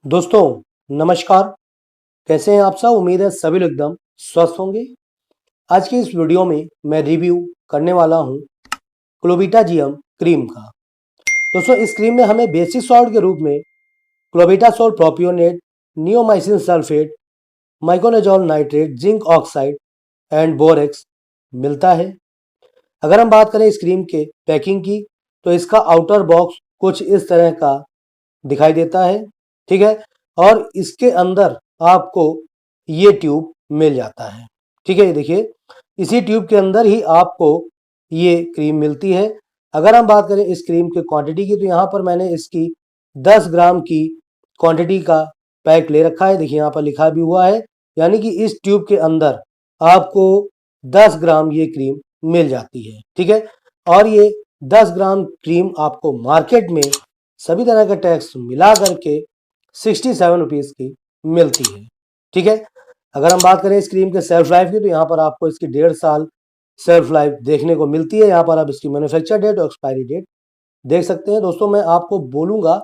दोस्तों नमस्कार। कैसे हैं आप सब। उम्मीद है सभी लोग एकदम स्वस्थ होंगे। आज की इस वीडियो में मैं रिव्यू करने वाला हूं क्लोबिटाजियम क्रीम का। दोस्तों इस क्रीम में हमें बेसिक सॉल्ट के रूप में clobetasol propionate, neomycin sulphate, miconazole nitrate, zinc oxide and borax मिलता है। अगर हम बात करें इस क्रीम के पैकिंग की तो इसका आउटर बॉक्स कुछ इस तरह का दिखाई देता है, ठीक है। और इसके अंदर आपको ये ट्यूब मिल जाता है, ठीक है। ये देखिए, इसी ट्यूब के अंदर ही आपको ये क्रीम मिलती है। अगर हम बात करें इस क्रीम के क्वांटिटी की तो यहाँ पर मैंने इसकी 10 ग्राम की क्वांटिटी का पैक ले रखा है। देखिए यहाँ पर लिखा भी हुआ है, यानी कि इस ट्यूब के अंदर आपको 10 ग्राम ये क्रीम मिल जाती है, ठीक है। और ये 10 ग्राम क्रीम आपको मार्केट में सभी तरह का टैक्स मिला करके 67 रुपीज़ की मिलती है, ठीक है। अगर हम बात करें इस क्रीम के सेल्फ लाइफ की तो यहाँ पर आपको इसकी 1.5 साल सेल्फ लाइफ देखने को मिलती है। यहाँ पर आप इसकी मैन्युफैक्चर डेट और एक्सपायरी डेट देख सकते हैं। दोस्तों मैं आपको बोलूँगा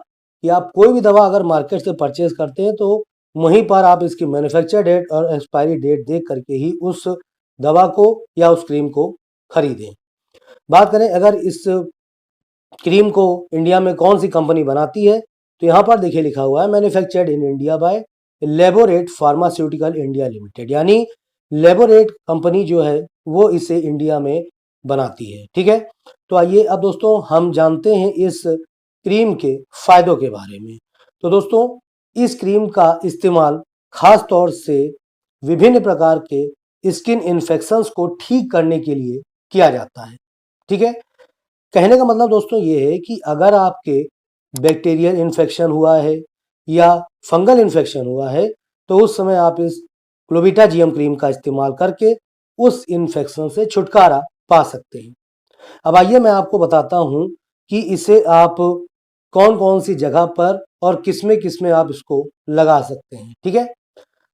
कि आप कोई भी दवा अगर मार्केट से परचेज करते हैं तो वहीं पर आप इसकी मैन्युफैक्चर डेट और एक्सपायरी डेट देख करके ही उस दवा को या उस क्रीम को खरीदें। बात करें अगर इस क्रीम को इंडिया में कौन सी कंपनी बनाती है तो यहाँ पर देखिए लिखा हुआ है manufactured in India by Laborate pharmaceutical India limited, यानी लेबोरेट कंपनी जो है वो इसे इंडिया में बनाती है, ठीक है। तो आइए अब दोस्तों हम जानते हैं इस क्रीम के फायदों के बारे में। तो दोस्तों इस क्रीम का इस्तेमाल खास तौर से विभिन्न प्रकार के स्किन इन्फेक्शंस को ठीक करने के लिए किया जाता है, ठीक है। कहने का मतलब दोस्तों ये है कि अगर आपके बैक्टीरियल इन्फेक्शन हुआ है या फंगल इन्फेक्शन हुआ है तो उस समय आप इस क्लोबिटाजियम क्रीम का इस्तेमाल करके उस इन्फेक्शन से छुटकारा पा सकते हैं। अब आइए मैं आपको बताता हूँ कि इसे आप कौन कौन सी जगह पर और किस में आप इसको लगा सकते हैं, ठीक है।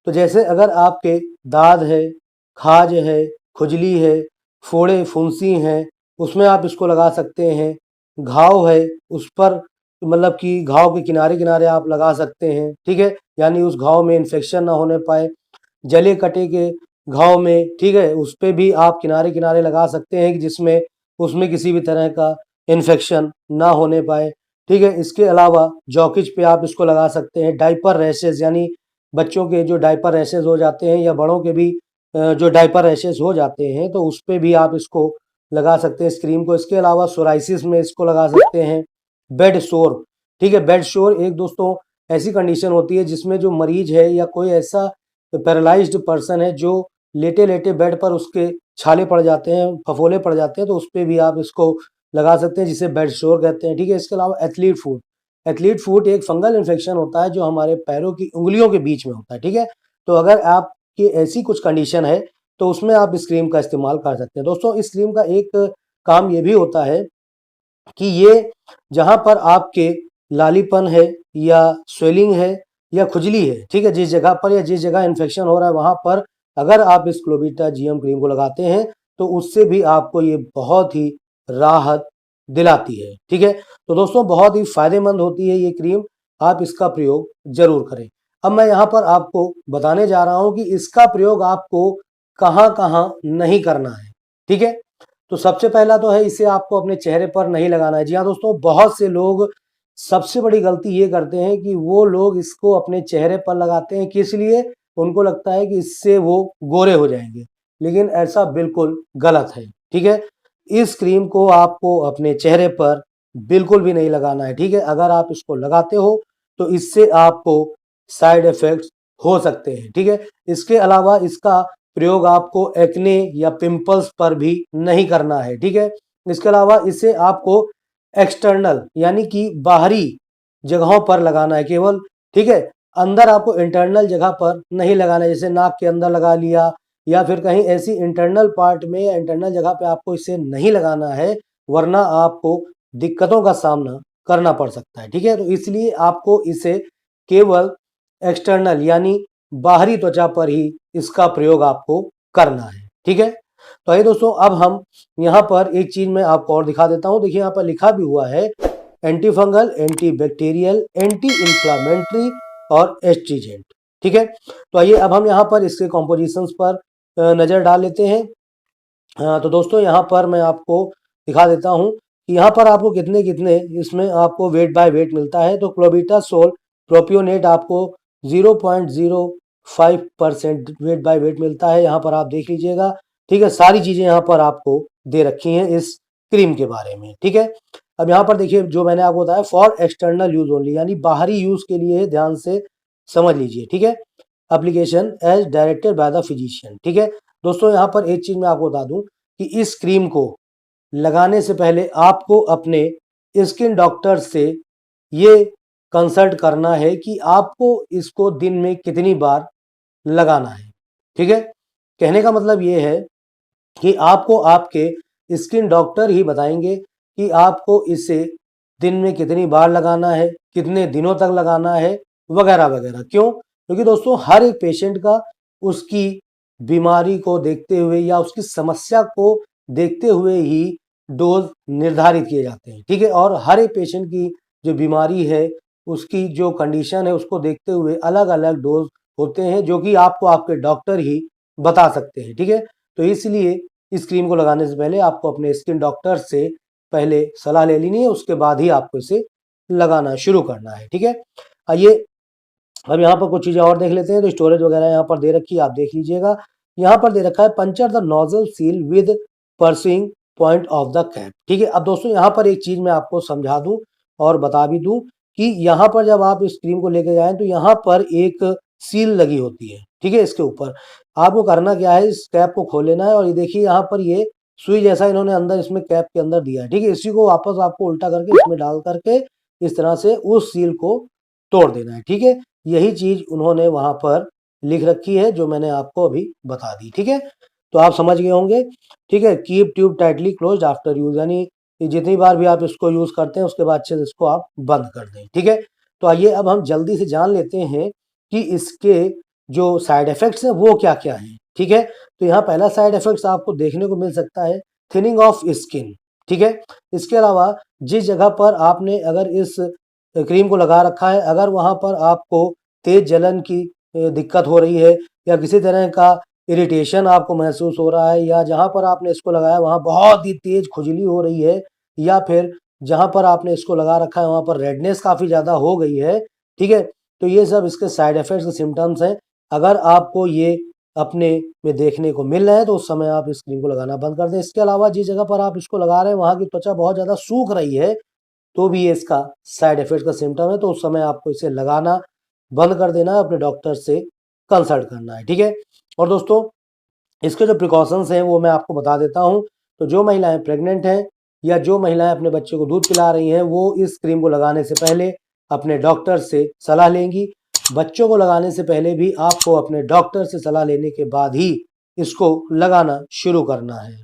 तो जैसे अगर आपके दाद है, खाज है, खुजली है, फोड़े फुंसी हैं, उसमें आप इसको लगा सकते हैं। घाव है उस पर, मतलब कि घाव के किनारे किनारे आप लगा सकते हैं, ठीक है, यानी उस घाव में इन्फेक्शन ना होने पाए। जले कटे के घाव में, ठीक है, उस पे भी आप किनारे किनारे लगा सकते हैं कि जिसमें उसमें किसी भी तरह का इन्फेक्शन ना होने पाए, ठीक है। इसके अलावा जॉकिज पे आप इसको लगा सकते हैं। डाइपर रैशेज, यानी बच्चों के जो डाइपर रैशेज हो जाते हैं या बड़ों के भी जो डाइपर रैशेज हो जाते हैं तो उस पे भी आप इसको लगा सकते हैं इस क्रीम को। इसके अलावा सोराइसिस में इसको लगा सकते हैं। बेड शोर, ठीक है, बेड शोर एक दोस्तों ऐसी कंडीशन होती है जिसमें जो मरीज है या कोई ऐसा पैरालाइज्ड पर्सन है जो लेटे लेटे बेड पर उसके छाले पड़ जाते हैं, फफोले पड़ जाते हैं, तो उस पे भी आप इसको लगा सकते हैं, जिसे बेड शोर कहते हैं, ठीक है। इसके अलावा एथलीट फुट, एथलीट फुट एक फंगल इन्फेक्शन होता है जो हमारे पैरों की उंगलियों के बीच में होता है, ठीक है। तो अगर आपकी ऐसी कुछ कंडीशन है तो उसमें आप इस क्रीम का इस्तेमाल कर सकते हैं। दोस्तों इस क्रीम का एक काम ये भी होता है कि ये जहाँ पर आपके लालीपन है या स्वेलिंग है या खुजली है, ठीक है, जिस जगह पर या जिस जगह इन्फेक्शन हो रहा है वहाँ पर अगर आप इस क्लोबिटाजियम क्रीम को लगाते हैं तो उससे भी आपको ये बहुत ही राहत दिलाती है, ठीक है। तो दोस्तों बहुत ही फायदेमंद होती है ये क्रीम, आप इसका प्रयोग जरूर करें। अब मैं यहाँ पर आपको बताने जा रहा हूँ कि इसका प्रयोग आपको कहाँ कहाँ नहीं करना है, ठीक है। तो सबसे पहला तो है इसे आपको अपने चेहरे पर नहीं लगाना है। जी हाँ दोस्तों, बहुत से लोग सबसे बड़ी गलती ये करते हैं कि वो लोग इसको अपने चेहरे पर लगाते हैं, किस लिए, उनको लगता है कि इससे वो गोरे हो जाएंगे, लेकिन ऐसा बिल्कुल गलत है, ठीक है। इस क्रीम को आपको अपने चेहरे पर बिल्कुल भी नहीं लगाना है, ठीक है। अगर आप इसको लगाते हो तो इससे आपको साइड इफेक्ट्स हो सकते हैं, ठीक है। इसके अलावा इसका प्रयोग आपको एक्ने या पिंपल्स पर भी नहीं करना है, ठीक है। इसके अलावा इसे आपको एक्सटर्नल यानी कि बाहरी जगहों पर लगाना है केवल, ठीक है। अंदर आपको इंटरनल जगह पर नहीं लगाना है, जैसे नाक के अंदर लगा लिया या फिर कहीं ऐसी इंटरनल पार्ट में या इंटरनल जगह पे आपको इसे नहीं लगाना है, वरना आपको दिक्कतों का सामना करना पड़ सकता है, ठीक है। तो इसलिए आपको इसे केवल एक्सटर्नल यानी बाहरी त्वचा पर ही इसका प्रयोग आपको करना है, ठीक है। तो आइए दोस्तों अब हम यहाँ पर एक चीज मैं आपको और दिखा देता हूँ। देखिए यहाँ पर लिखा भी हुआ है anti fungal, anti bacterial, anti inflammatory और एस्ट्रीजेंट। ठीक है, तो आइए अब हम यहाँ पर इसके कॉम्पोजिशंस पर नज़र डाल लेते हैं। तो दोस्तों यहाँ पर मैं आपको दिखा देता हूँ कि यहाँ पर आपको कितने कितने इसमें आपको वेट बाय वेट मिलता है। तो क्लोबिटासोल प्रोपियोनेट आपको 0.05% वेट बाय वेट मिलता है, यहाँ पर आप देख लीजिएगा। ठीक है, सारी चीज़ें यहाँ पर आपको दे रखी हैं इस क्रीम के बारे में। ठीक है, अब यहाँ पर देखिए जो मैंने आपको बताया फॉर एक्सटर्नल यूज ओनली, यानी बाहरी यूज के लिए, ध्यान से समझ लीजिए। ठीक है, application as directed by the physician. ठीक है दोस्तों, यहाँ पर एक चीज मैं आपको बता दूं कि इस क्रीम को लगाने से पहले आपको अपने स्किन डॉक्टर से ये कंसल्ट करना है कि आपको इसको दिन में कितनी बार लगाना है। ठीक है, कहने का मतलब ये है कि आपको आपके स्किन डॉक्टर ही बताएंगे कि आपको इसे दिन में कितनी बार लगाना है, कितने दिनों तक लगाना है, वगैरह वगैरह। क्यों? क्योंकि दोस्तों हर एक पेशेंट का उसकी बीमारी को देखते हुए या उसकी समस्या को देखते हुए ही डोज निर्धारित किए जाते हैं। ठीक है, और हर एक पेशेंट की जो बीमारी है, उसकी जो कंडीशन है, उसको देखते हुए अलग अलग डोज होते हैं जो कि आपको आपके डॉक्टर ही बता सकते हैं। ठीक है, तो इसलिए इस क्रीम को लगाने से पहले आपको अपने स्किन डॉक्टर से पहले सलाह ले लेनी है, उसके बाद ही आपको इसे लगाना शुरू करना है। ठीक है, आइए अब यहाँ पर कुछ चीज़ें और देख लेते हैं। तो स्टोरेज वगैरह यहाँ पर दे रखी है, आप देख लीजिएगा। यहाँ पर दे रखा है puncture the nozzle seal with pursuing point of the cap. ठीक है, अब दोस्तों यहाँ पर एक चीज़ मैं आपको समझा दूं और बता भी दूं कि यहाँ पर जब आप इस क्रीम को लेके जाएं तो यहाँ पर एक सील लगी होती है। ठीक है, इसके ऊपर आपको करना क्या है, इस कैप को खोल लेना है और ये देखिए यहाँ पर ये सुई जैसा इन्होंने अंदर इसमें कैप के अंदर दिया है। ठीक है, इसी को वापस आपको उल्टा करके इसमें डाल करके इस तरह से उस सील को तोड़ देना है। ठीक है, यही चीज उन्होंने वहां पर लिख रखी है जो मैंने आपको अभी बता दी। ठीक है, तो आप समझ गए होंगे। ठीक है, keep tube tightly closed after use, यानी कि जितनी बार भी आप इसको यूज करते हैं उसके बाद से इसको आप बंद कर दें। ठीक है, तो आइए अब हम जल्दी से जान लेते हैं कि इसके जो साइड इफेक्ट्स हैं वो क्या क्या हैं। ठीक है, तो यहाँ पहला साइड इफेक्ट्स आपको देखने को मिल सकता है थिनिंग ऑफ स्किन। ठीक है, इसके अलावा जिस जगह पर आपने अगर इस क्रीम को लगा रखा है, अगर वहां पर आपको तेज जलन की दिक्कत हो रही है या किसी तरह का इरिटेशन आपको महसूस हो रहा है, या जहां पर आपने इसको लगाया वहां बहुत ही तेज खुजली हो रही है, या फिर जहां पर आपने इसको लगा रखा है वहां पर रेडनेस काफी ज्यादा हो गई है। ठीक है, तो ये सब इसके साइड इफेक्ट्स, सिम्टम्स हैं। अगर आपको ये अपने में देखने को मिल रहे हैं तो उस समय आप इस क्रीम को लगाना बंद कर दें। इसके अलावा जिस जगह पर आप इसको लगा रहे हैं वहां की त्वचा बहुत ज्यादा सूख रही है तो भी ये इसका साइड इफेक्ट का सिम्टम है, तो उस समय आपको इसे लगाना बंद कर देना है, अपने डॉक्टर से कंसल्ट करना है। ठीक है, और दोस्तों इसके जो प्रिकॉशंस हैं वो मैं आपको बता देता हूं। तो जो महिलाएं प्रेग्नेंट हैं या जो महिलाएं अपने बच्चे को दूध पिला रही हैं वो इस क्रीम को लगाने से पहले अपने डॉक्टर से सलाह लेंगी। बच्चों को लगाने से पहले भी आपको अपने डॉक्टर से सलाह लेने के बाद ही इसको लगाना शुरू करना है।